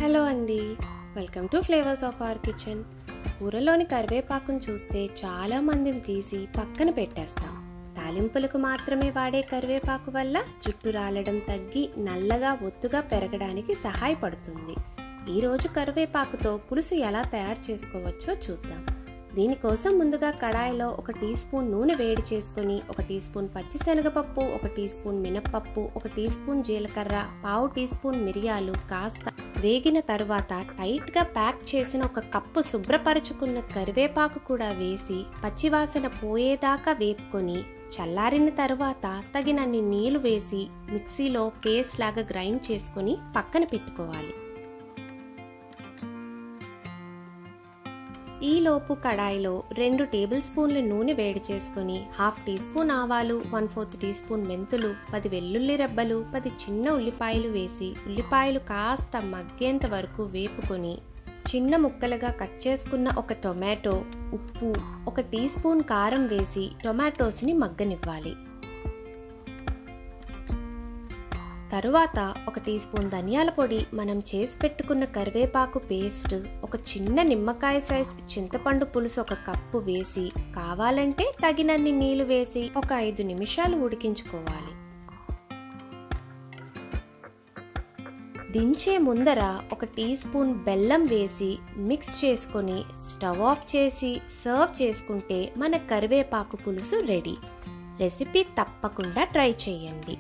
Hello అండి, welcome to flavours of our kitchen. కూరలోని కరివేపాకును చూస్తే చాలా మందిని తీసి పక్కన పెట్టేస్తాం. తాలింపులకు మాత్రమే వాడే కరివేపాకు వల్ల జుట్టు రాలడం తగ్గి నల్లగా ఒత్తుగా పెరగడానికి సహాయపడుతుంది. ఈరోజు కరివేపాకుతో పులుసు ఎలా తయారు చేసుకోవచ్చో చూద్దాం. దీనికోసం ముందుగా కడాయిలో 1 టీ స్పూన్ నూనె వేడి చేసుకుని 1 టీ స్పూన్ పచ్చిశనగపప్పు, 1 టీ స్పూన్ మినప్పప్పు, 1 టీ స్పూన్ జీలకర్ర, 1/2 టీ స్పూన్ మిరియాలు కాస్త వేగిన తరువాత టైట్ గా ప్యాక్ చేసిన 1 కప్పు శుభ్రపరుచుకున్న కరివేపాకు కూడా వేసి పచ్చివాసన పోయేదాకా వేపుకొని చల్లారిన తరువాత తగినన్ని నీళ్లు వేసి మిక్సీలో పేస్ట్ లాగా గ్రైండ్ చేసుకుని పక్కన పెట్టుకోవాలి. ఈలోపు కడాయిలో 2 టేబుల్ స్పూన్ల నూనె వేడి చేసుకుని 1/2 టీ స్పూన్ ఆవాలు, 1/4 టీ స్పూన్ మెంతులు, 10 వెల్లుల్లి రెబ్బలు, 10 చిన్న ఉల్లిపాయలు వేసి ఉల్లిపాయలు కాస్త మగ్గేంత వరకు వేపుకొని చిన్న ముక్కలుగా కట్ చేసుకున్న 1 టొమాటో, ఉప్పు, 1 టీ స్పూన్ కారం వేసి టొమాటోస్ని మగ్గనివ్వాలి. తరువాత 1 టీ స్పూన్ ధనియాల పొడి, మనం చేసి పెట్టుకున్న కరివేపాకు పేస్ట్, 1 చిన్న నిమ్మకాయ సైజ్ చింతపండు పులుసు 1 కప్పు వేసి కావాలంటే తగినన్ని నీళ్లు వేసి 5 నిమిషాలు ఉడికించుకోవాలి. దించే ముందర 1 టీ స్పూన్ బెల్లం వేసి మిక్స్ చేసుకొని స్టవ్ ఆఫ్ చేసి సర్వ్ చేసుకుంటే మన కరివేపాకు పులుసు రెడీ. రెసిపీ తప్పకుండా ట్రై చేయండి.